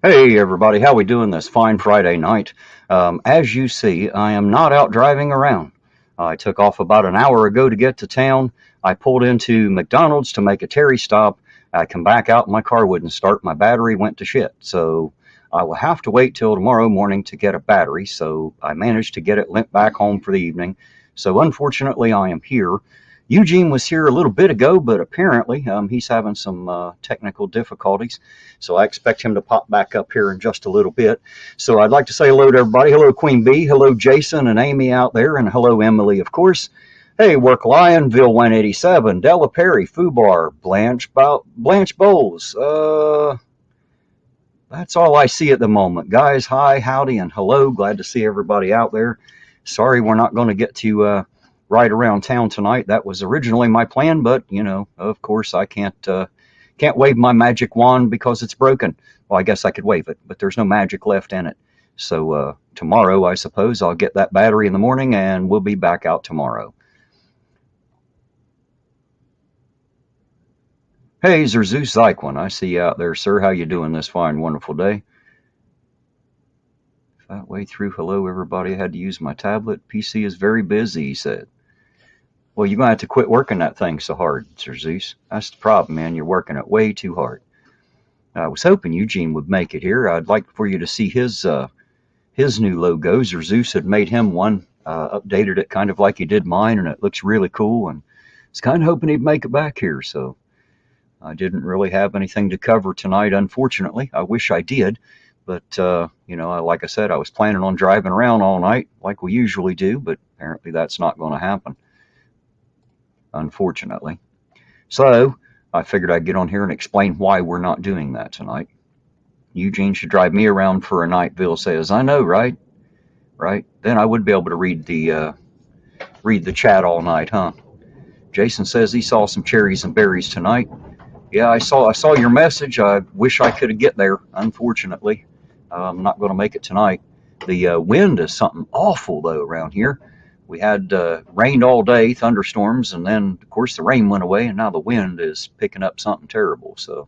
Hey everybody, how we doing this fine Friday night? As you see, I am not out driving around. I took off about an hour ago to get to town. I pulled into McDonald's to make a Terry stop. I come back out, and my car wouldn't start. My battery went to shit. So I will have to wait till tomorrow morning to get a battery. So I managed to get it lent back home for the evening. So unfortunately, I am here. Eugene was here a little bit ago, but apparently he's having some technical difficulties. So I expect him to pop back up here in just a little bit. So I'd like to say hello to everybody. Hello, Queen Bee. Hello, Jason and Amy out there. And hello, Emily, of course. Hey, Work Lion, Bill 187, Della Perry, Fubar, Blanche Bowles. That's all I see at the moment. Guys, hi, howdy, and hello. Glad to see everybody out there. Sorry we're not going to get to ride around town tonight. That was originally my plan, but, of course I can't wave my magic wand because it's broken. Well, I guess I could wave it, but there's no magic left in it. So tomorrow, I suppose, I'll get that battery in the morning and we'll be back out tomorrow. Hey, Zeus Zyquin, I see you out there, sir. How you doing this fine, wonderful day? That way through. Hello, everybody. I had to use my tablet. PC is very busy, he said. Well, you're going to have to quit working that thing so hard, Sir Zeus. That's the problem, man. You're working it way too hard. I was hoping Eugene would make it here. I'd like for you to see his new logo. Sir Zeus had made him one, updated it kind of like he did mine, and it looks really cool. And I was kind of hoping he'd make it back here. So I didn't really have anything to cover tonight, unfortunately. I wish I did. But, like I said, I was planning on driving around all night like we usually do, but apparently that's not going to happen, unfortunately. So I figured I'd get on here and explain why we're not doing that tonight. Eugene should drive me around for a night, Bill says. I know, right? Right? Then I would be able to read the chat all night, huh? Jason says he saw some cherries and berries tonight. Yeah, I saw your message. I wish I could get there. Unfortunately, I'm not going to make it tonight. The wind is something awful though around here. We had rained all day, thunderstorms, and then of course the rain went away, and now the wind is picking up something terrible. So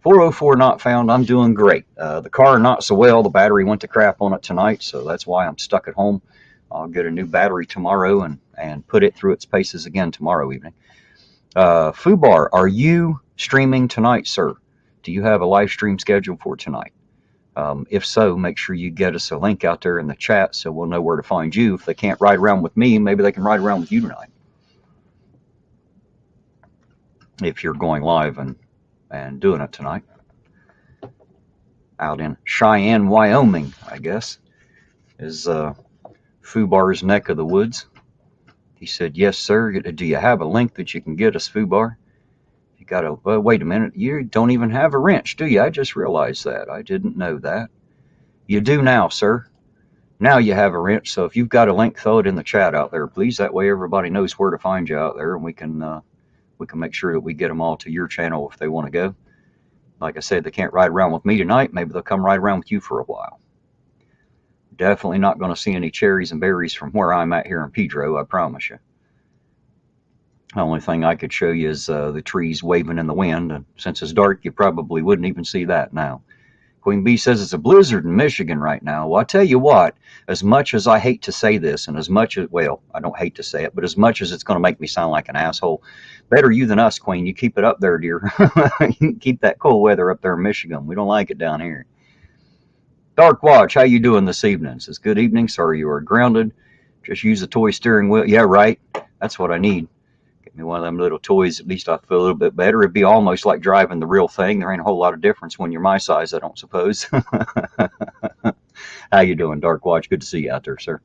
404 not found. I'm doing great. The car not so well. The battery went to crap on it tonight, so that's why I'm stuck at home. I'll get a new battery tomorrow and put it through its paces again tomorrow evening. Fubar, are you streaming tonight, sir? Do you have a live stream scheduled for tonight? If so, make sure you get us a link out there in the chat so we'll know where to find you. If they can't ride around with me, maybe they can ride around with you tonight. If you're going live and doing it tonight. Out in Cheyenne, Wyoming, I guess, is Fubar's neck of the woods. He said, yes, sir. Do you have a link that you can get us, Fubar? You got to, wait a minute. You don't even have a wrench, do you? I just realized that. I didn't know that. You do now, sir. Now you have a wrench. So if you've got a link, throw it in the chat out there, please. That way everybody knows where to find you out there, and we can make sure that we get them all to your channel if they want to go. Like I said, they can't ride around with me tonight. Maybe they'll come ride around with you for a while. Definitely not going to see any cherries and berries from where I'm at here in Pedro, I promise you. The only thing I could show you is the trees waving in the wind, and since it's dark, you probably wouldn't even see that now. Queen Bee says it's a blizzard in Michigan right now. Well, I tell you what, as much as I hate to say this, and as much as, well, I don't hate to say it, but as much as it's going to make me sound like an asshole, better you than us, Queen. You keep it up there, dear. You keep that cool weather up there in Michigan. We don't like it down here. Dark Watch, how you doing this evening? Says, good evening. Sorry you are grounded. Just use a toy steering wheel. Yeah, right. That's what I need. Get me one of them little toys. At least I feel a little bit better. It'd be almost like driving the real thing. There ain't a whole lot of difference when you're my size, I don't suppose. How you doing, Dark Watch? Good to see you out there, sir.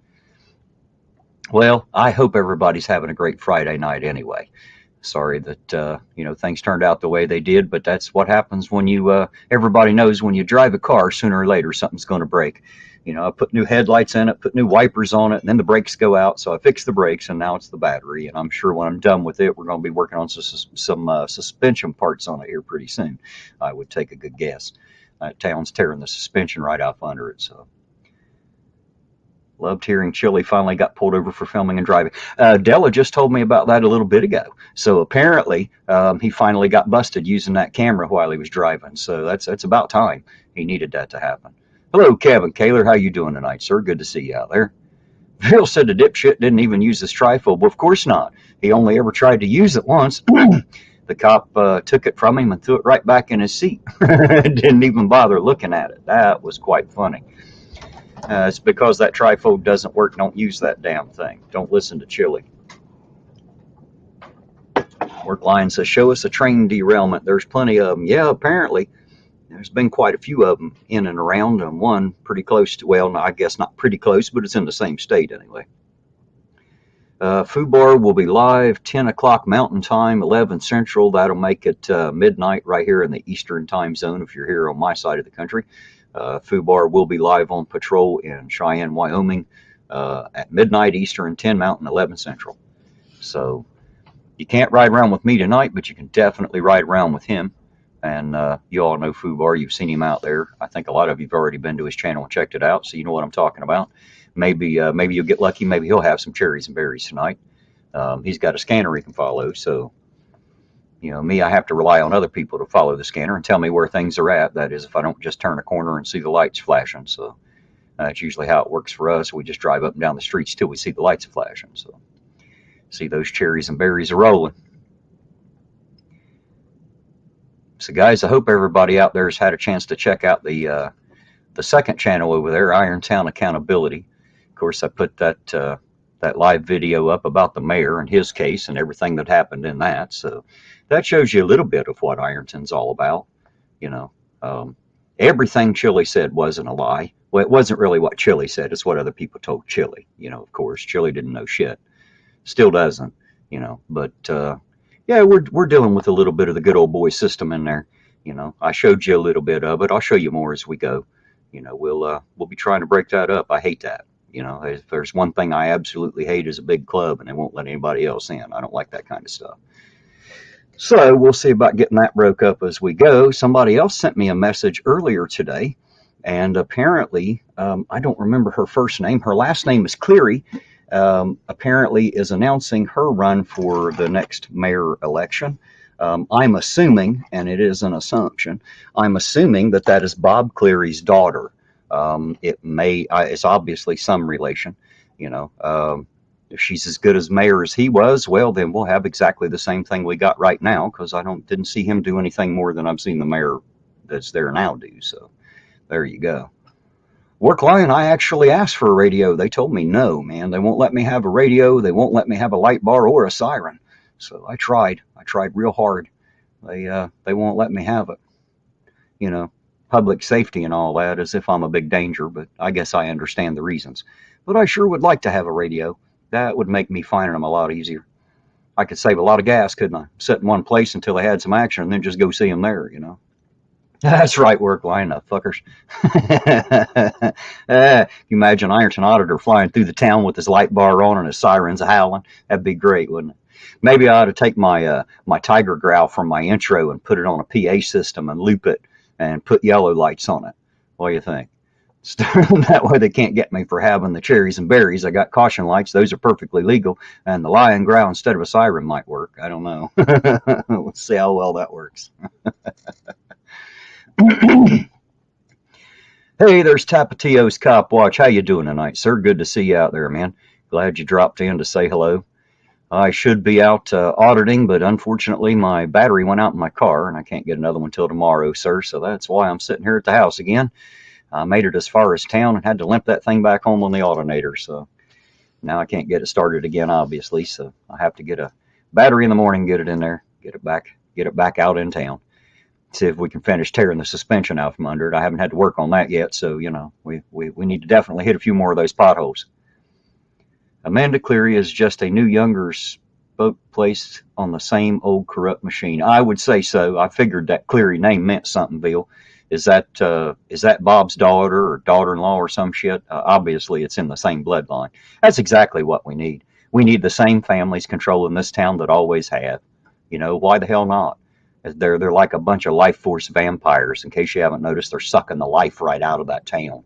Well, I hope everybody's having a great Friday night anyway. Sorry that things turned out the way they did, but that's what happens when you everybody knows when you drive a car, sooner or later something's going to break. I put new headlights in it, put new wipers on it, and then the brakes go out, so I fixed the brakes, and now it's the battery. And I'm sure when I'm done with it, we're going to be working on some suspension parts on it here pretty soon. I would take a good guess. Town's tearing the suspension right off under it. So Loved hearing Chili finally got pulled over for filming and driving. Della just told me about that a little bit ago. So apparently he finally got busted using that camera while he was driving. So that's about time. He needed that to happen. Hello, Kevin Kaler. How you doing tonight, sir? Good to see you out there. Phil said the dipshit didn't even use his trifold. Well, of course not. He only ever tried to use it once. The cop took it from him and threw it right back in his seat. Didn't even bother looking at it. That was quite funny. It's because that trifold doesn't work. Don't use that damn thing. Don't listen to Chili. Work line says, show us a train derailment. There's plenty of them. Yeah, apparently. There's been quite a few of them in and around, and one pretty close to, well, I guess not pretty close, but it's in the same state anyway. FUBAR will be live 10 o'clock Mountain Time, 11 Central. That'll make it midnight right here in the Eastern Time Zone if you're here on my side of the country. FUBAR will be live on patrol in Cheyenne, Wyoming at midnight Eastern, 10 Mountain, 11 Central. So you can't ride around with me tonight, but you can definitely ride around with him. And you all know FUBAR. You've seen him out there. I think a lot of you have already been to his channel and checked it out, so you know what I'm talking about. Maybe you'll get lucky. Maybe he'll have some cherries and berries tonight. He's got a scanner he can follow, so you know me, I have to rely on other people to follow the scanner and tell me where things are at. That is, if I don't just turn a corner and see the lights flashing. So that's usually how it works for us. We just drive up and down the streets till we see the lights flashing. So see those cherries and berries are rolling. So guys, I hope everybody out there has had a chance to check out the second channel over there, Irontown Accountability. Of course, I put that live video up about the mayor and his case and everything that happened in that. So that shows you a little bit of what Ironton's all about. You know, everything Chili said wasn't a lie. Well, it wasn't really what Chili said. It's what other people told Chili. You know, of course, Chili didn't know shit. Still doesn't, you know, but yeah, we're dealing with a little bit of the good old boy system in there. You know, I showed you a little bit of it. I'll show you more as we go. You know, we'll be trying to break that up. I hate that. You know, if there's one thing I absolutely hate is a big club and they won't let anybody else in. I don't like that kind of stuff. So we'll see about getting that broke up as we go. Somebody else sent me a message earlier today, and apparently, I don't remember her first name. Her last name is Cleary. Apparently is announcing her run for the next mayor election. I'm assuming, and it is an assumption, I'm assuming that is Bob Cleary's daughter. It's obviously some relation, you know. If she's as good as mayor as he was, well, then we'll have exactly the same thing we got right now, because I didn't see him do anything more than I've seen the mayor that's there now do. So there you go. Work line, I actually asked for a radio. They told me no, man. They won't let me have a radio. They won't let me have a light bar or a siren. So I tried real hard. They won't let me have it. You know, public safety and all that, as if I'm a big danger, but I guess I understand the reasons. But I sure would like to have a radio. That would make me finding them a lot easier. I could save a lot of gas, couldn't I? Sit in one place until they had some action and then just go see them there, you know. That's right, work line up, fuckers. You imagine Ironton Auditor flying through the town with his light bar on and his sirens howling. That'd be great, wouldn't it? Maybe I ought to take my my tiger growl from my intro and put it on a PA system and loop it and put yellow lights on it. What do you think? That way they can't get me for having the cherries and berries. I got caution lights. Those are perfectly legal. And the lion growl instead of a siren might work. I don't know. Let's see how well that works. Hey, there's Tapatio's Cop Watch. How you doing tonight, sir? Good to see you out there, man. Glad you dropped in to say hello. I should be out auditing, but unfortunately my battery went out in my car, and I can't get another one till tomorrow, sir. So that's why I'm sitting here at the house again. I made it as far as town and had to limp that thing back home on the alternator. So now I can't get it started again, obviously. So I have to get a battery in the morning, get it in there, get it back out in town. See if we can finish tearing the suspension out from under it. I haven't had to work on that yet, so you know we need to definitely hit a few more of those potholes. Amanda Cleary is just a new younger spoke placed on the same old corrupt machine. I would say so. I figured that Cleary name meant something, Bill. Is that Bob's daughter or daughter-in-law or some shit? Obviously, it's in the same bloodline. That's exactly what we need. We need the same families controlling this town that always have. You know, why the hell not? They're like a bunch of life force vampires. In case you haven't noticed, they're sucking the life right out of that town.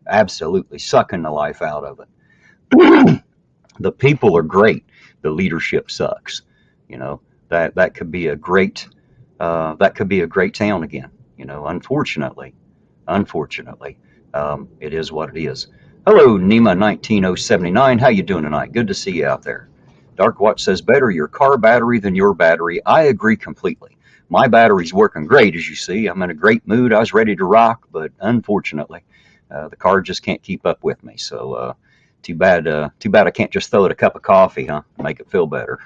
Absolutely sucking the life out of it. The people are great. The leadership sucks. You know, that could be a great town again. You know, unfortunately, it is what it is. Hello, Nima 19079. How you doing tonight? Good to see you out there. Dark Watch says better your car battery than your battery. I agree completely. My battery's working great, as you see. I'm in a great mood. I was ready to rock, but unfortunately, the car just can't keep up with me. So too bad. Too bad I can't just throw it a cup of coffee, huh? Make it feel better.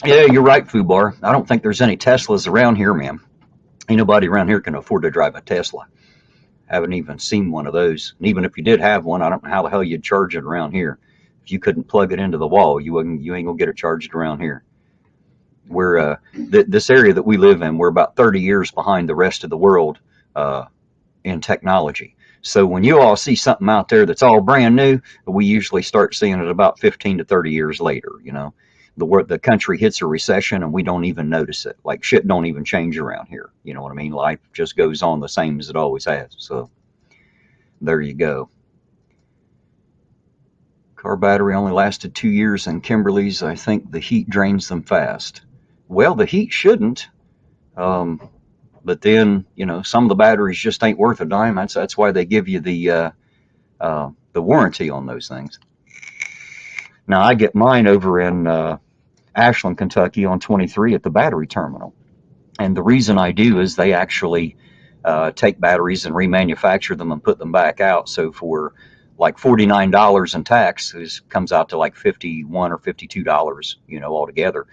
Yeah, you're right, Fubar. I don't think there's any Teslas around here, man. Ain't nobody around here can afford to drive a Tesla. Haven't even seen one of those. And even if you did have one, I don't know how the hell you'd charge it around here. If you couldn't plug it into the wall, you ain't gonna get it charged around here. We're this area that we live in, we're about 30 years behind the rest of the world in technology. So when you all see something out there that's all brand new, we usually start seeing it about 15 to 30 years later. You know, the country hits a recession and we don't even notice it. Like shit don't even change around here. You know what I mean? Life just goes on the same as it always has. So there you go. Car battery only lasted 2 years in Kimberly's. I think the heat drains them fast. Well, the heat shouldn't. But then, you know, some of the batteries just ain't worth a dime. That's why they give you the warranty on those things. Now, I get mine over in Ashland, Kentucky on 23 at the battery terminal. And the reason I do is they actually take batteries and remanufacture them and put them back out. So for like $49 in tax, it comes out to like $51 or $52, you know, altogether.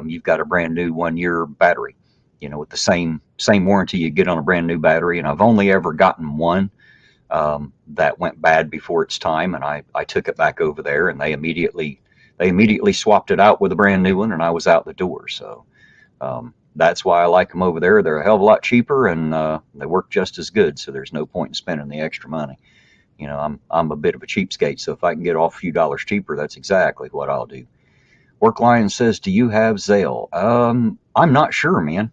You've got a brand new 1 year battery, you know, with the same warranty you get on a brand new battery. And I've only ever gotten one that went bad before its time, and I took it back over there, and they immediately swapped it out with a brand new one, and I was out the door. So that's why I like them over there. They're a hell of a lot cheaper, and they work just as good. So there's no point in spending the extra money. You know, I'm a bit of a cheapskate, so if I can get off a few dollars cheaper, that's exactly what I'll do. Work Lion says, "Do you have Zelle?" I'm not sure, man.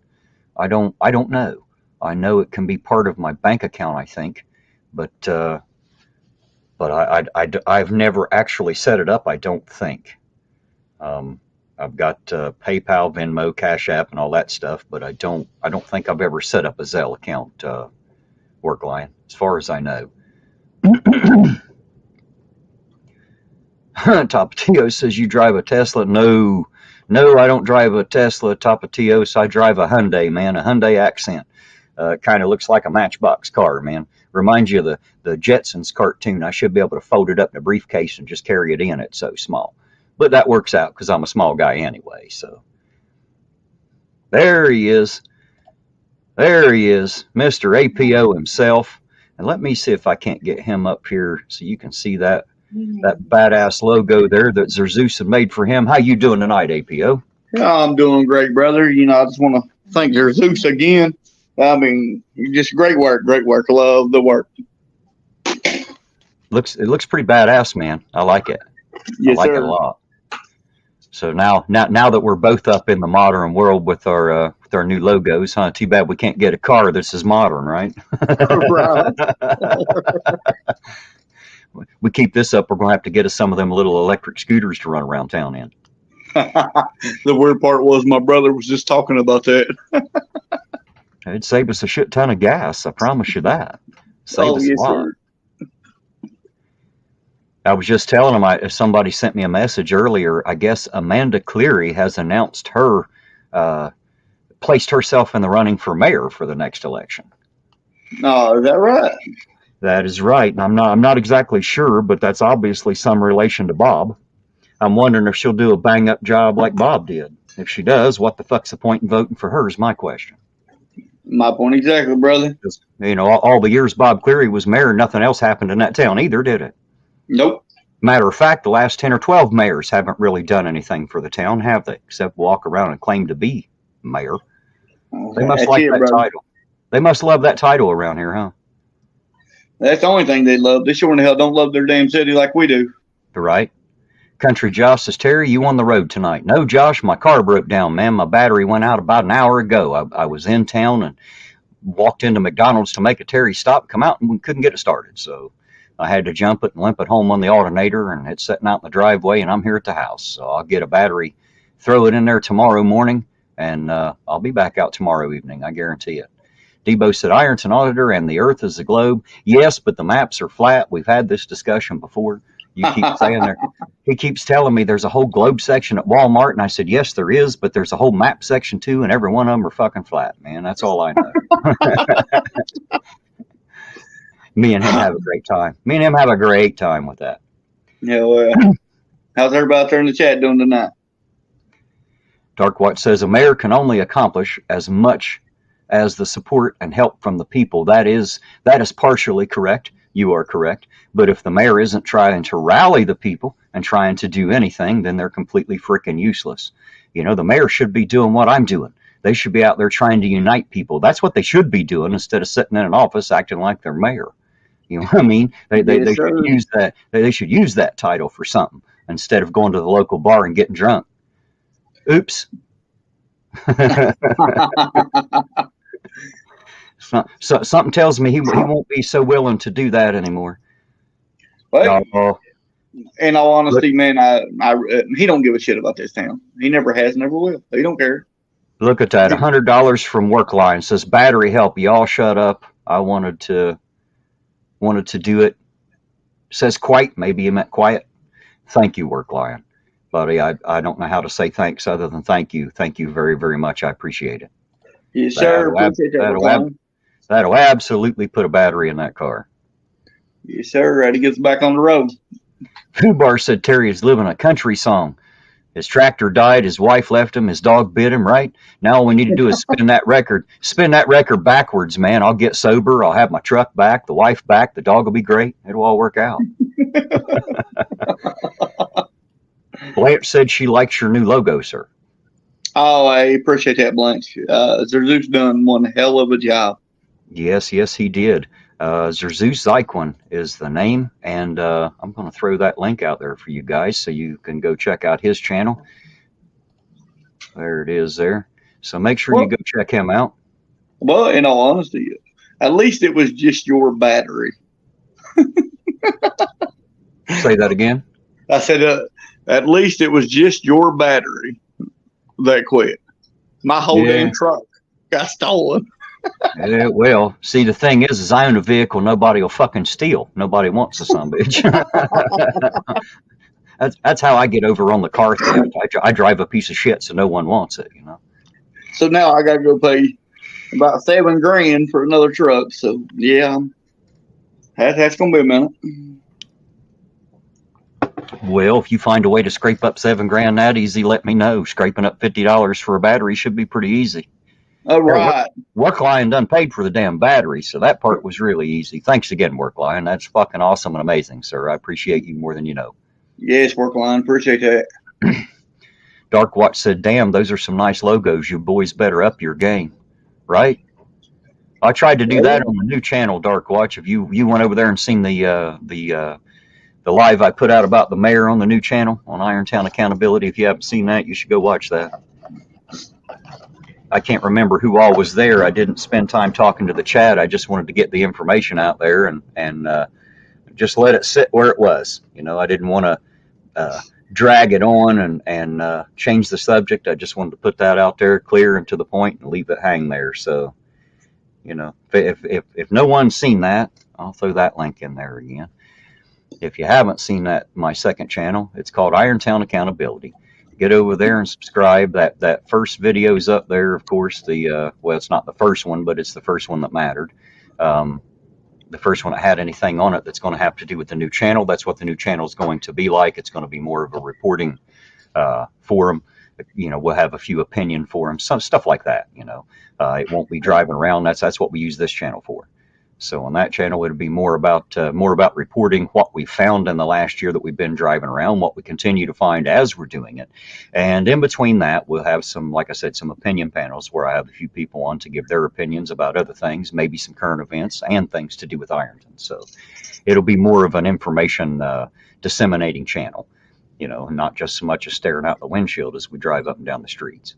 I don't know. I know it can be part of my bank account, I think, but I've never actually set it up. I don't think. I've got PayPal, Venmo, Cashapp, and all that stuff, but I don't think I've ever set up a Zelle account. Work Lion, as far as I know. Tapatio says, "You drive a Tesla?" No, I don't drive a Tesla, Tapatio. So I drive a Hyundai, man, a Hyundai Accent. Kind of looks like a Matchbox car, man. Reminds you of the Jetsons cartoon. I should be able to fold it up in a briefcase and just carry it in. It's so small. But that works out because I'm a small guy anyway. So there he is. Mr. APO himself. And let me see if I can't get him up here so you can see that badass logo there that Zeus had made for him. How you doing tonight, APO? Yeah, I'm doing great, brother. You know, I just want to thank Zeus again. I mean, just great work. Love the work. It looks pretty badass, man. I like it. Yes, I like sir. it a lot. So now that we're both up in the modern world with our new logos, huh? Too bad we can't get a car that's as modern, right? Right. We keep this up, we're going to have to get us some of them little electric scooters to run around town in. The weird part was my brother was just talking about that. It'd save us a shit ton of gas. I promise you that. Save us a lot. Sir. I was just telling him, somebody sent me a message earlier. I guess Amanda Cleary has announced placed herself in the running for mayor for the next election. Oh, is that right? That is right. And I'm not exactly sure, but that's obviously some relation to Bob. I'm wondering if she'll do a bang up job like Bob did. If she does, what the fuck's the point in voting for her is my question. My point exactly, brother. You know, all the years Bob Cleary was mayor, nothing else happened in that town either, did it? Nope. Matter of fact, the last 10 or 12 mayors haven't really done anything for the town, have they? Except walk around and claim to be mayor. They must like that title. They must love that title around here, huh? That's the only thing they love. They sure in the hell don't love their damn city like we do. Right. Country Josh says, "Terry, you on the road tonight?" No, Josh, my car broke down, man. My battery went out about an hour ago. I was in town and walked into McDonald's to make a Terry stop, come out, and we couldn't get it started. So I had to jump it and limp it home on the alternator, and it's sitting out in the driveway, and I'm here at the house. So I'll get a battery, throw it in there tomorrow morning, and I'll be back out tomorrow evening. I guarantee it. Debo said, Ironton Auditor, and the Earth is a globe. Yes, but the maps are flat. We've had this discussion before. You keep saying there. He keeps telling me there's a whole globe section at Walmart, and I said, yes, there is, but there's a whole map section too, and every one of them are fucking flat, man. That's all I know. Me and him have a great time. Me and him have a great time with that. Yeah, well, how's everybody out there in the chat doing tonight? Darkwatch says, a mayor can only accomplish as much as the support and help from the people. That is partially correct. You are correct. But if the mayor isn't trying to rally the people and trying to do anything, then they're completely freaking useless. You know, the mayor should be doing what I'm doing. They should be out there trying to unite people. That's what they should be doing instead of sitting in an office acting like they're mayor. You know what I mean? They should use that. They should use that title for something instead of going to the local bar and getting drunk. Oops. Something tells me he won't be so willing to do that anymore. Well, in all honesty, man, he don't give a shit about this town. He never has, never will. He don't care. Look at that. $100 from Workline says, battery help. Y'all shut up. I wanted to do it. Says quite. Maybe you meant quiet. Thank you, Workline. Buddy, I don't know how to say thanks other than thank you. Thank you very, very much. I appreciate it. Yes, sir. That'll absolutely put a battery in that car. Yes, sir. Ready to get back on the road. Fubar said Terry is living a country song. His tractor died. His wife left him. His dog bit him, right? Now all we need to do is spin that record. Spin that record backwards, man. I'll get sober. I'll have my truck back, the wife back. The dog will be great. It'll all work out. Blanche said she likes your new logo, sir. Oh, I appreciate that, Blanche. Zerzuk's done one hell of a job. Yes, he did. Zerzus Zyquin is the name, and I'm going to throw that link out there for you guys so you can go check out his channel. There it is there. So make sure you go check him out. Well, in all honesty, at least it was just your battery. Say that again? I said, at least it was just your battery that quit. My whole damn truck got stolen. Yeah, well, see, the thing is I own a vehicle nobody will fucking steal. Nobody wants a son of a bitch. That's how I get over on the car theft. I drive a piece of shit, so no one wants it, you know. So now I got to go pay about $7,000 for another truck. So yeah, that's gonna be a minute. Well, if you find a way to scrape up $7,000 that easy, let me know. Scraping up $50 for a battery should be pretty easy. All right. Workline done paid for the damn battery, so that part was really easy. Thanks again, Workline. That's fucking awesome and amazing, sir. I appreciate you more than you know. Yes, Workline. Appreciate that. Darkwatch said, damn, those are some nice logos. You boys better up your game. Right? I tried to do that on the new channel, Darkwatch. If you went over there and seen the live I put out about the mayor on the new channel on Irontown Accountability, if you haven't seen that, you should go watch that. I can't remember who all was there. I didn't spend time talking to the chat. I just wanted to get the information out there and just let it sit where it was. You know, I didn't want to drag it on and change the subject. I just wanted to put that out there clear and to the point and leave it hang there. So, you know, if no one's seen that, I'll throw that link in there again. If you haven't seen that, my second channel, it's called Irontown Accountability. Get over there and subscribe. That first video is up there, of course. Well, it's not the first one, but it's the first one that mattered. The first one that had anything on it that's going to have to do with the new channel. That's what the new channel is going to be like. It's going to be more of a reporting forum. You know, we'll have a few opinion forums, some stuff like that. You know, it won't be driving around. That's what we use this channel for. So on that channel, it'll be more about reporting what we found in the last year that we've been driving around, what we continue to find as we're doing it. And in between that, we'll have some, like I said, some opinion panels where I have a few people on to give their opinions about other things, maybe some current events and things to do with Ironton. So it'll be more of an information disseminating channel, you know, not just so much as staring out the windshield as we drive up and down the streets.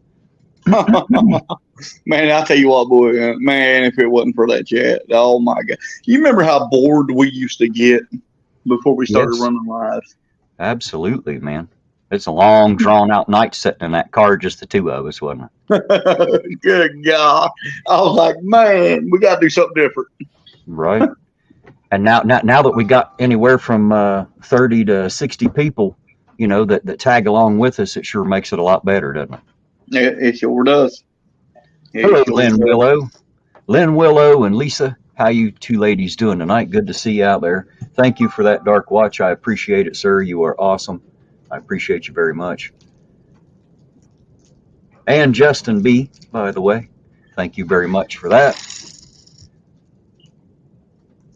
Man, I tell you what, boy, man, if it wasn't for that chat, oh my God. You remember how bored we used to get before we started Yes, running lives? absolutely, man. It's a long, drawn out night sitting in that car, just the two of us, wasn't Good God. I was like, man, we got to do something different. it? Right. And now that we got anywhere from 30 to 60 people, that tag along with us, it sure makes it a lot better, doesn't it? It sure does. It Hello, sure Lynn does. Willow. Lynn Willow and Lisa, how you two ladies doing tonight? Good to see you out there. Thank you for that dark watch. I appreciate it, sir. You are awesome. I appreciate you very much. And Justin B, by the way, thank you very much for that.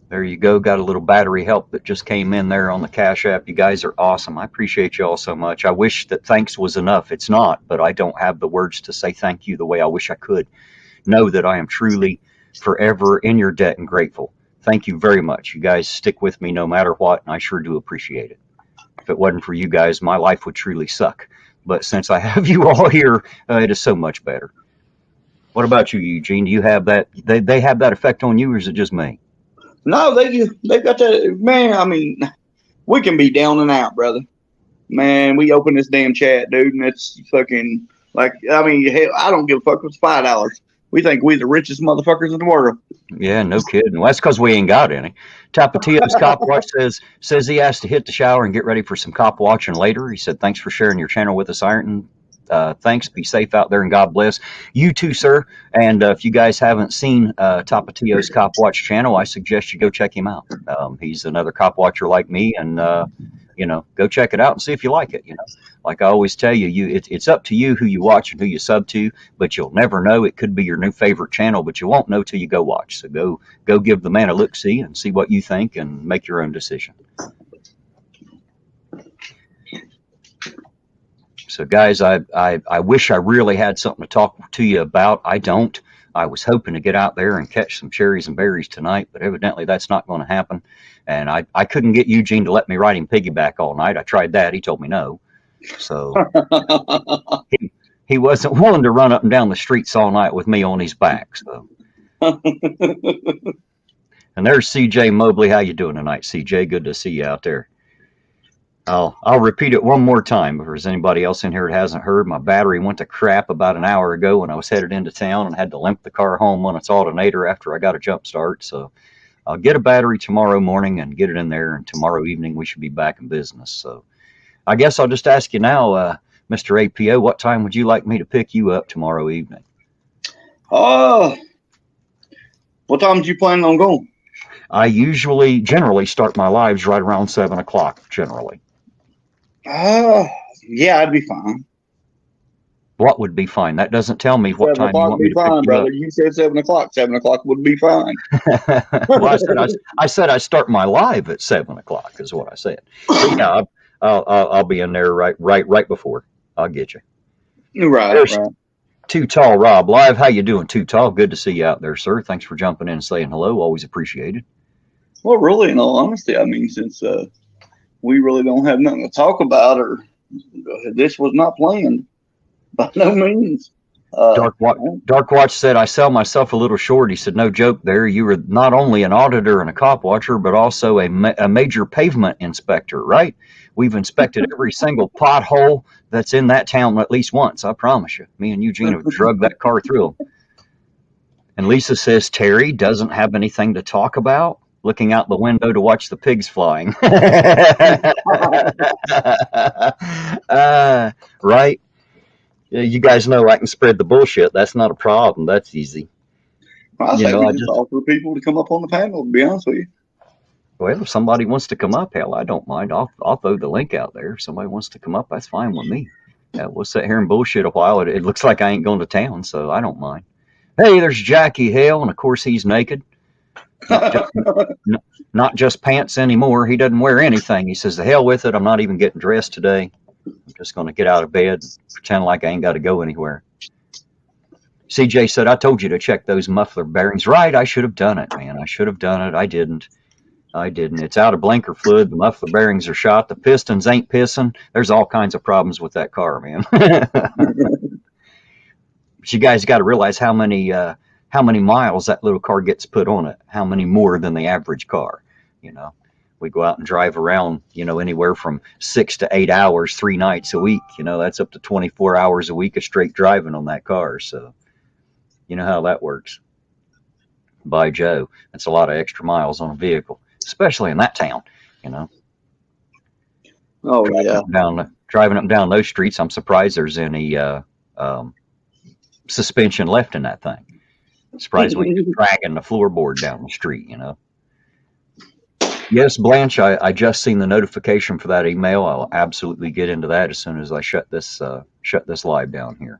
There you go. Got a little battery help that just came in there on the Cash App. You guys are awesome. I appreciate you all so much. I wish that thanks was enough. It's not, but I don't have the words to say thank you the way I wish I could. Know that I am truly forever in your debt and grateful. Thank you very much. You guys stick with me no matter what, and I sure do appreciate it. If it wasn't for you guys, my life would truly suck. But since I have you all here, it is so much better. What about you, Eugene? Do you have that? They have that effect on you, or is it just me? No, they got that. Man, I mean, we can be down and out, brother. Man, we open this damn chat, dude, and it's fucking like, I mean, hell, I don't give a fuck if it's $5. We think we the richest motherfuckers in the world. Yeah, no kidding. Well, that's because we ain't got any. Tapatio's Cop Watch says he has to hit the shower and get ready for some cop watching later. He said, "Thanks for sharing your channel with us, Ironton. Thanks. Be safe out there, and God bless you too, sir. And if you guys haven't seen Tapatio's Cop Watch channel, I suggest you go check him out. He's another cop watcher like me, and go check it out and see if you like it. Like I always tell you, it's up to you who you watch and who you sub to, but you'll never know. It could be your new favorite channel, but you won't know till you go watch. So go give the man a look see and see what you think and make your own decision. So guys, I wish I really had something to talk to you about. I don't. I was hoping to get out there and catch some cherries and berries tonight, but evidently that's not going to happen. And I couldn't get Eugene to let me ride him piggyback all night. I tried that. He told me no. So he wasn't willing to run up and down the streets all night with me on his back. So. And there's CJ Mobley. How you doing tonight, CJ? Good to see you out there. I'll repeat it one more time if there's anybody else in here that hasn't heard. My battery went to crap about an hour ago when I was headed into town and had to limp the car home on its alternator after I got a jump start. So I'll get a battery tomorrow morning and get it in there, and tomorrow evening we should be back in business. So I guess I'll just ask you now, Mr. APO, what time would you like me to pick you up tomorrow evening? Oh, what time do you plan on going? I generally start my lives right around 7 o'clock, generally. Yeah, I'd be fine. What would be fine? That doesn't tell me what time you want me to pick you brother. up. You said 7 o'clock. 7 o'clock would be fine. Well, I said I start my live at 7 o'clock is what I said. But yeah, I'll be in there right before. I'll get you. Right. Too Tall Rob live. How you doing, Too Tall? Good to see you out there, sir. Thanks for jumping in and saying hello. Always appreciated. Well, really, in all honesty, I mean, since we really don't have nothing to talk about, or this was not planned by no means. Dark Watch said, I sell myself a little short. He said, no joke there. You were not only an auditor and a cop watcher, but also a major pavement inspector, right? We've inspected every single pothole that's in that town at least once. I promise you. Me and Eugene have drug that car through them. And Lisa says, Terry doesn't have anything to talk about. Looking out the window to watch the pigs flying. Right? You guys know I can spread the bullshit. That's not a problem. That's easy. I say we just offer people to come up on the panel, to be honest with you. Well, if somebody wants to come up, hell, I don't mind. I'll throw the link out there. If somebody wants to come up, that's fine with me. We'll sit here and bullshit a while. It looks like I ain't going to town, so I don't mind. Hey, there's Jackie Hale, and of course he's naked. Not just pants anymore. He doesn't wear anything. He says, the hell with it. I'm not even getting dressed today. I'm just going to get out of bed and pretend like I ain't got to go anywhere. CJ said, I told you to check those muffler bearings. Right, I should have done it, man. I should have done it. I didn't. It's out of blanker fluid. The muffler bearings are shot. The pistons ain't pissing. There's all kinds of problems with that car, man. But you guys got to realize how many miles that little car gets put on it. How many more than the average car, you know. We go out and drive around, anywhere from 6 to 8 hours, 3 nights a week. That's up to 24 hours a week of straight driving on that car. So you know how that works. By Joe, that's a lot of extra miles on a vehicle, especially in that town. You know, Oh yeah. Driving up and down those streets. I'm surprised there's any um, suspension left in that thing. Surprised we ain't dragging the floorboard down the street. Yes, Blanche, I just seen the notification for that email. I'll absolutely get into that as soon as I shut this live down here.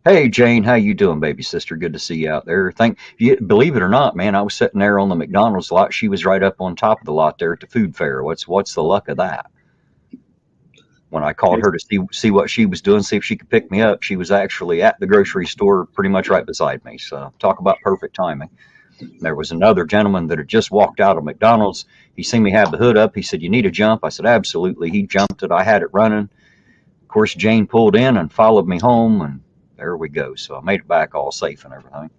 Hey Jane, how you doing, baby sister? Good to see you out there. Believe it or not, man, I was sitting there on the McDonald's lot. She was right up on top of the lot there at the food fair. What's the luck of that? When I called her to see what she was doing, see if she could pick me up, she was actually at the grocery store pretty much right beside me. So talk about perfect timing. There was another gentleman that had just walked out of McDonald's. He seen me have the hood up. He said, "You need a jump?" I said, "Absolutely." He jumped it. I had it running. Of course, Jane pulled in and followed me home, and there we go. So I made it back all safe and everything.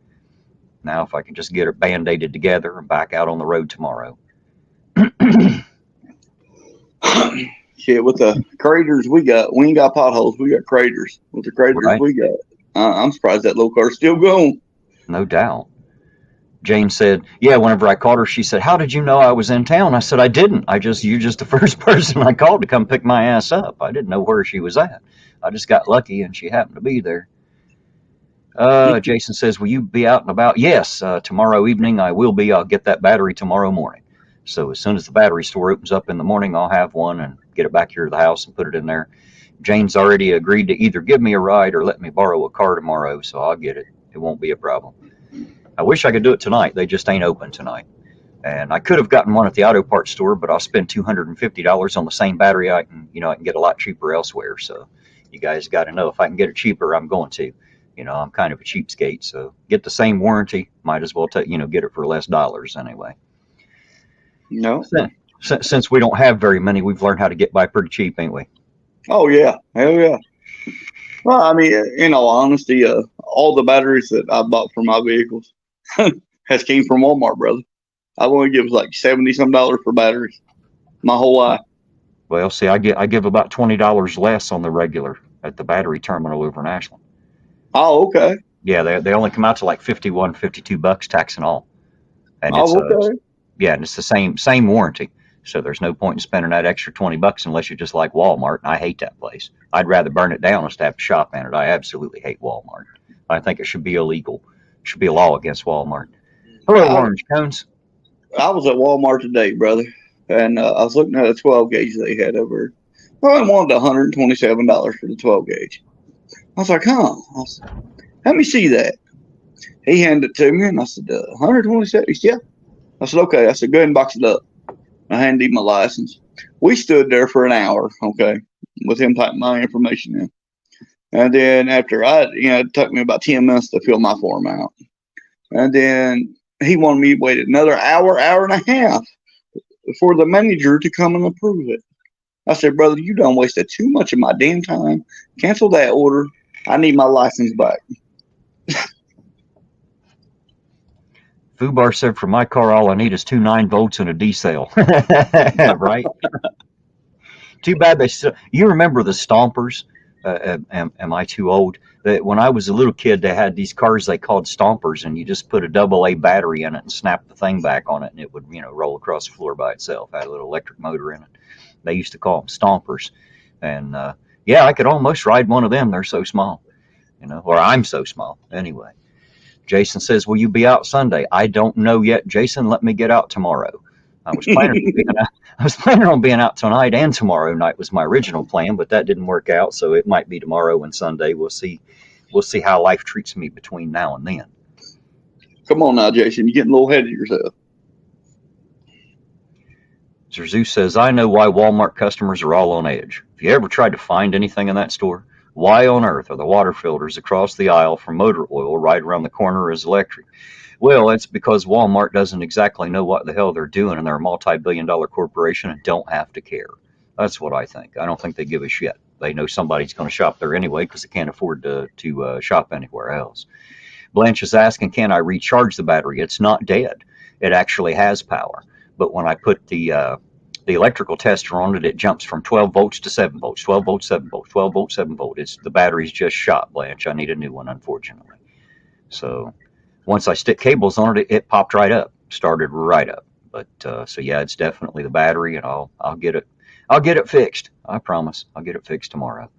Now, if I can just get it band-aided together and back out on the road tomorrow. Shit, with the craters we ain't got potholes. We got craters. With the craters Right. we got, I'm surprised that little car's still going. No doubt. Jane said, "Yeah, whenever I called her, she said, 'How did you know I was in town?' I said, 'I didn't. You're just the first person I called to come pick my ass up. I didn't know where she was at. I just got lucky and she happened to be there.'" Jason says, "Will you be out and about?" Yes, tomorrow evening I will be. I'll get that battery tomorrow morning. So as soon as the battery store opens up in the morning, I'll have one and get it back here to the house and put it in there. Jane's already agreed to either give me a ride or let me borrow a car tomorrow, so I'll get it. It won't be a problem. I wish I could do it tonight. They just ain't open tonight. And I could have gotten one at the auto parts store, but I'll spend $250 on the same battery. I can get a lot cheaper elsewhere. So you guys got to know, if I can get it cheaper, I'm going to. I'm kind of a cheapskate, so get the same warranty. Might as well get it for less dollars anyway. No. Since we don't have very many, we've learned how to get by pretty cheap, ain't we? Oh yeah, hell yeah. Well, I mean, in all honesty, all the batteries that I bought for my vehicles has came from Walmart, brother. I've only given like $70-some for batteries my whole life. Well, see, I give about $20 less on the regular at the battery terminal over in Ashland. Oh, okay. Yeah, they only come out to like $51, $52 tax and all. And Oh, okay. and it's the same warranty. So there's no point in spending that extra $20 unless you just like Walmart. And I hate that place. I'd rather burn it down than to have to shop in it. I absolutely hate Walmart. I think it should be illegal. It should be a law against Walmart. Hello, Orange Cones. I was at Walmart today, brother, and I was looking at a 12 gauge they had over. Well, I wanted $127 for the 12 gauge. I was like, huh? I said, let me see that. He handed it to me, and I said, 127? He said, yeah. I said, okay. I said, go ahead and box it up. I handed him my license. We stood there for an hour, okay, with him typing my information in. And then after it took me about 10 minutes to fill my form out. And then he wanted me to wait another hour and a half for the manager to come and approve it. I said, brother, you done wasted too much of my damn time. Cancel that order. I need my license back. Fubar said, "For my car, all I need is 2 9-volts and a D-cell." Right? Too bad they still. You remember the Stompers? Am I too old? That when I was a little kid, they had these cars they called Stompers, and you just put a AA battery in it and snap the thing back on it, and it would roll across the floor by itself. Had a little electric motor in it. They used to call them Stompers, and I could almost ride one of them. They're so small, or I'm so small anyway. Jason says, "Will you be out Sunday?" I don't know yet, Jason. Let me get out tomorrow. I was planning on being out tonight and tomorrow night was my original plan, but that didn't work out. So it might be tomorrow and Sunday. We'll see. We'll see how life treats me between now and then. Come on now, Jason. You're getting a little ahead of yourself. Zerzou says, "I know why Walmart customers are all on edge. If you ever tried to find anything in that store, why on earth are the water filters across the aisle from motor oil right around the corner is electric? Well, it's because Walmart doesn't exactly know what the hell they're doing, and they're a multi-billion-dollar corporation and don't have to care. That's what I think. I don't think they give a shit. They know somebody's going to shop there anyway because they can't afford to shop anywhere else. Blanche is asking, can I recharge the battery? It's not dead. It actually has power. But when I put the electrical tester on it, it jumps from 12 volts to 7 volts, 12 volts, 7 volts, 12 volts, 7 volts. The battery's just shot, Blanche. I need a new one, unfortunately. So once I stick cables on it, it popped right up, started right up. But so yeah, it's definitely the battery, and I'll get it fixed. I promise. I'll get it fixed tomorrow.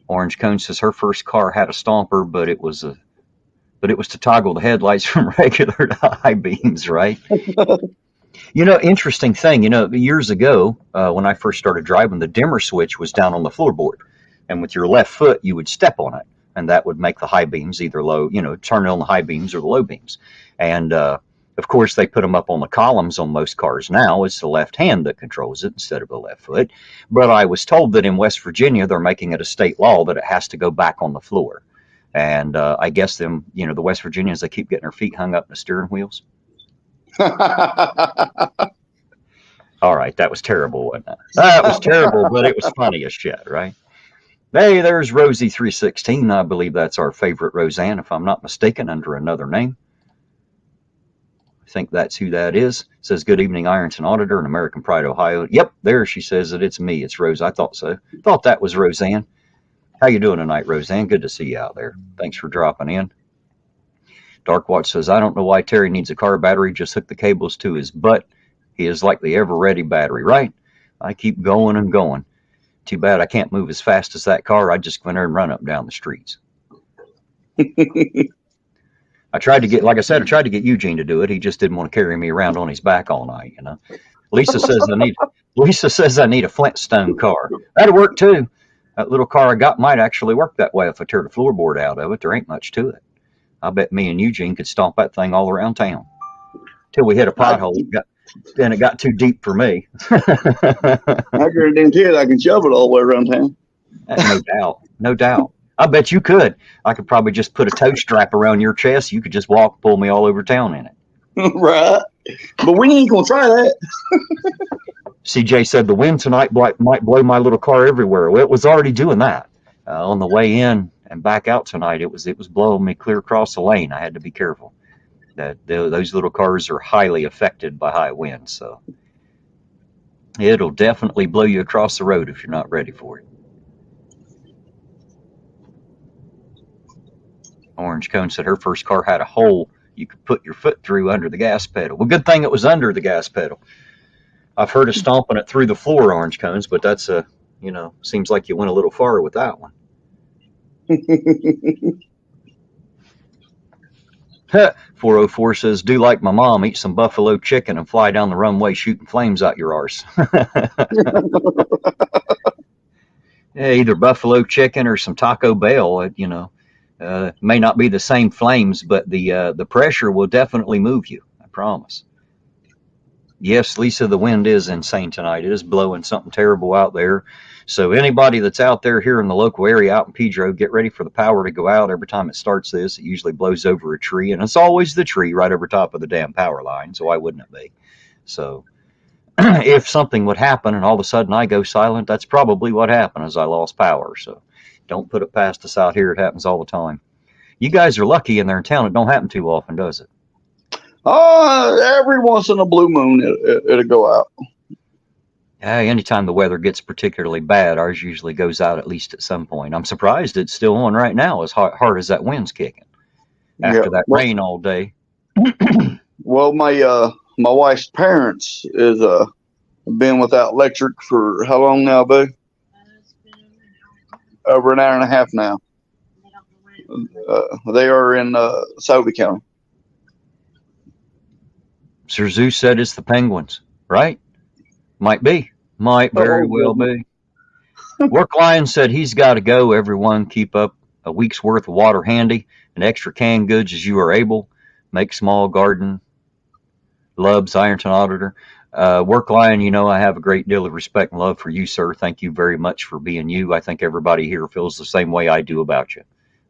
Orange Cone says her first car had a stomper, but it was to toggle the headlights from regular to high beams, right? Interesting thing, years ago, when I first started driving, the dimmer switch was down on the floorboard. And with your left foot, you would step on it. And that would make the high beams either low, turn on the high beams or the low beams. And, of course, they put them up on the columns on most cars now. It's the left hand that controls it instead of the left foot. But I was told that in West Virginia, they're making it a state law that it has to go back on the floor. And I guess the West Virginians, they keep getting their feet hung up in the steering wheels. All right, that was terrible, wasn't it? That was terrible, but it was funny as shit, right? Hey, there's Rosie316. I believe that's our favorite Roseanne, if I'm not mistaken, under another name. I think that's who that is. Says, good evening, Ironton Auditor in American Pride, Ohio. Yep, there she says that it's me. It's Rose. I thought so. Thought that was Roseanne. How you doing tonight, Roseanne? Good to see you out there. Thanks for dropping in. Darkwatch says, I don't know why Terry needs a car battery. Just hook the cables to his butt. He is like the ever-ready battery, right? I keep going and going. Too bad I can't move as fast as that car. I just went there and run up and down the streets. I tried to get Eugene to do it. He just didn't want to carry me around on his back all night, Lisa says I need a Flintstone car. That'll work too. That little car I got might actually work that way if I tear the floorboard out of it. There ain't much to it. I bet me and Eugene could stomp that thing all around town till we hit a pothole. Then it got too deep for me. I guarantee I can shove it all the way around town. No doubt. I bet you could. I could probably just put a tow strap around your chest. You could just pull me all over town in it. Right. But we ain't going to try that. CJ said the wind tonight might blow my little car everywhere. Well, it was already doing that. On the way in and back out tonight, it was blowing me clear across the lane. I had to be careful. Those little cars are highly affected by high winds, so it'll definitely blow you across the road if you're not ready for it. Orange Cone said her first car had a hole you could put your foot through under the gas pedal. Well, good thing it was under the gas pedal. I've heard of stomping it through the floor, Orange Cones, but that's seems like you went a little far with that one. 404 says, do like my mom, eat some buffalo chicken and fly down the runway shooting flames out your arse. Yeah, either buffalo chicken or some Taco Bell, may not be the same flames, but the pressure will definitely move you, I promise. Yes, Lisa, the wind is insane tonight. It is blowing something terrible out there. So anybody that's out there here in the local area out in Pedro, get ready for the power to go out. Every time it starts this, it usually blows over a tree, and it's always the tree right over top of the damn power line, so why wouldn't it be? So if something would happen and all of a sudden I go silent, that's probably what happened, is I lost power. So don't put it past us out here. It happens all the time. You guys are lucky in there in town. It don't happen too often, does it? Every once in a blue moon, it'll go out. Anytime the weather gets particularly bad, ours usually goes out at least at some point. I'm surprised it's still on right now, as hard as that wind's kicking after that rain all day. Well, my wife's parents is been without electric for how long now, Boo? Over an hour and a half now. They are in Sauter County. Sir Zeus said it's the Penguins, right? Might be. Might very well be. Work Lion said he's got to go. Everyone keep up a week's worth of water handy and extra canned goods as you are able. Make small garden. Loves, Ironton Auditor. Work Lion, I have a great deal of respect and love for you, sir. Thank you very much for being you. I think everybody here feels the same way I do about you.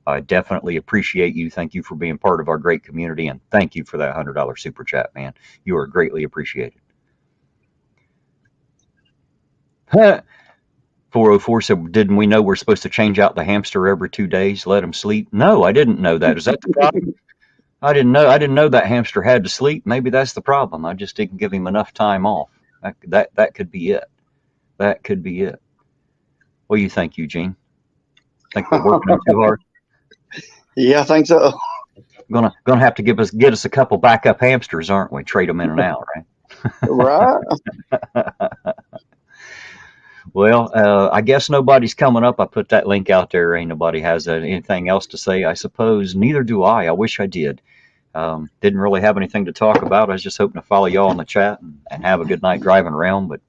I definitely appreciate you. Thank you for being part of our great community, and thank you for that $100 super chat, man. You are greatly appreciated. 404 said, didn't we know we're supposed to change out the hamster every 2 days, let him sleep? No, I didn't know that. Is that the problem? I didn't know. I didn't know that hamster had to sleep. Maybe that's the problem. I just didn't give him enough time off. That could be it. That could be it. What do you think, Eugene? Think we're working him too hard? Yeah, I think so. Gonna have to get us a couple backup hamsters, aren't we? Trade them in and out, right? Right. Well, I guess nobody's coming up. I put that link out there. Ain't nobody has anything else to say, I suppose. Neither do I. I wish I did. Didn't really have anything to talk about. I was just hoping to follow y'all in the chat and have a good night driving around. But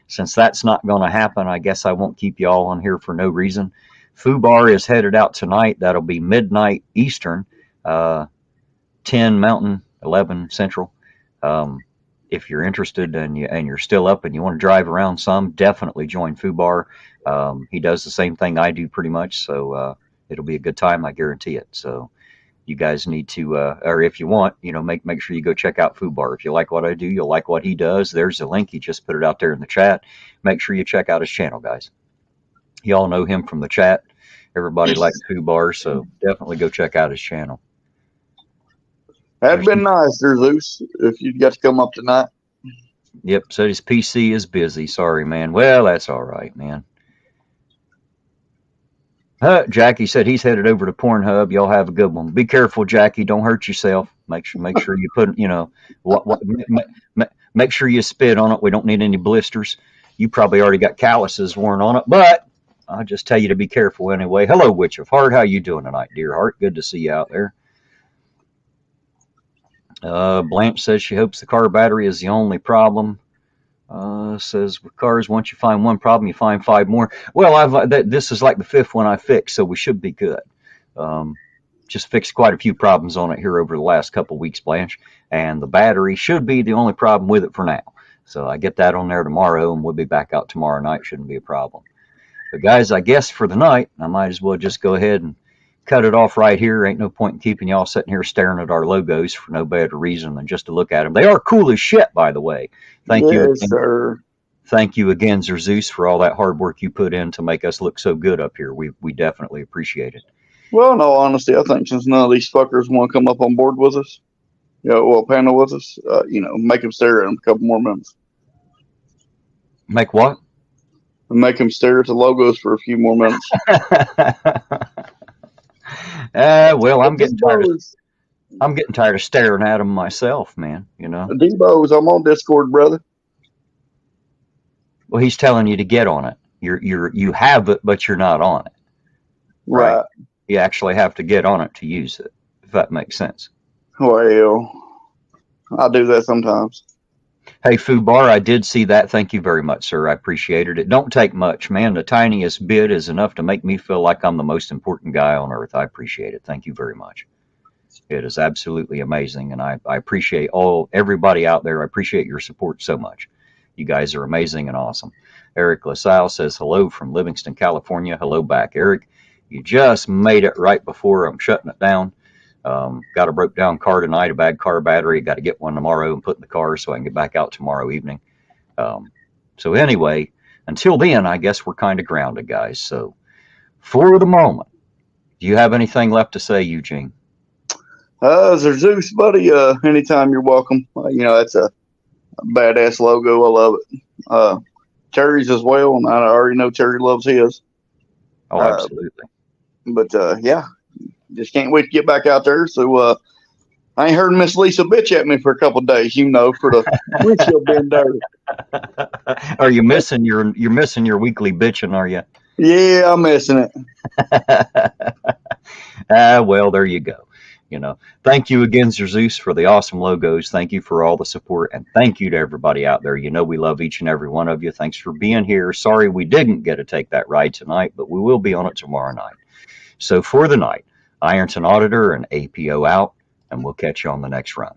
since that's not going to happen, I guess I won't keep y'all on here for no reason. FUBAR is headed out tonight. That'll be midnight Eastern, 10 Mountain, 11 Central. If you're interested and you're still up and you want to drive around some, definitely join FUBAR. He does the same thing I do pretty much, so it'll be a good time, I guarantee it. So you guys need to, or if you want, make sure you go check out FUBAR. If you like what I do, you'll like what he does. There's a link. He just put it out there in the chat. Make sure you check out his channel, guys. Y'all know him from the chat. Everybody likes FUBAR, so definitely go check out his channel. That'd been nice, there, Zeus, if you'd got to come up tonight. Yep, said his PC is busy. Sorry, man. Well, that's all right, man. Jackie said he's headed over to Pornhub. Y'all have a good one. Be careful, Jackie. Don't hurt yourself. Make sure you put, make sure you spit on it. We don't need any blisters. You probably already got calluses worn on it, but I'll just tell you to be careful anyway. Hello, Witch of Heart. How you doing tonight, dear heart? Good to see you out there. Blanche says she hopes the car battery is the only problem. Says with cars, once you find one problem, you find 5 more. Well, this is like the 5th one I fixed, so we should be good. Just fixed quite a few problems on it here over the last couple weeks, Blanche, and the battery should be the only problem with it for now. So I get that on there tomorrow, and we'll be back out tomorrow night. Shouldn't be a problem. But guys, I guess for the night, I might as well just go ahead and cut it off right here. Ain't no point in keeping y'all sitting here staring at our logos for no better reason than just to look at them. They are cool as shit, by the way. Thank you. Yes, sir. Thank you again, Zeus, for all that hard work you put in to make us look so good up here. We definitely appreciate it. Well, in all honesty, I think since none of these fuckers want to come up on board with us, panel with us, make them stare at them a couple more minutes. Make what? Make them stare at the logos for a few more minutes. Well, I'm getting tired of staring at them myself, man. Debo's, I'm on Discord, brother. Well, he's telling you to get on it. You have it, but you're not on it. Right. You actually have to get on it to use it, if that makes sense. Well, I do that sometimes. Hey, FUBAR, I did see that. Thank you very much, sir. I appreciated it. Don't take much, man. The tiniest bit is enough to make me feel like I'm the most important guy on earth. I appreciate it. Thank you very much. It is absolutely amazing, and I appreciate everybody out there. I appreciate your support so much. You guys are amazing and awesome. Eric LaSalle says hello from Livingston, California. Hello back, Eric. You just made it right before I'm shutting it down. Got a broke down car tonight, a bad car battery. Got to get one tomorrow and put in the car so I can get back out tomorrow evening. So anyway, until then, I guess we're kind of grounded, guys. So for the moment, do you have anything left to say, Eugene? Zeus, buddy, anytime you're welcome. That's a badass logo. I love it. Terry's as well, and I already know Terry loves his. Oh, absolutely. But yeah, just can't wait to get back out there. So I ain't heard Miss Lisa bitch at me for a couple of days, for the windshield being dirty. Are you missing you're missing your weekly bitching, are you? Yeah, I'm missing it. Well, there you go. Thank you again, Zeus, for the awesome logos. Thank you for all the support, and thank you to everybody out there. We love each and every one of you. Thanks for being here. Sorry we didn't get to take that ride tonight, but we will be on it tomorrow night. So for the night, irontonauditor and APO out, and we'll catch you on the next run.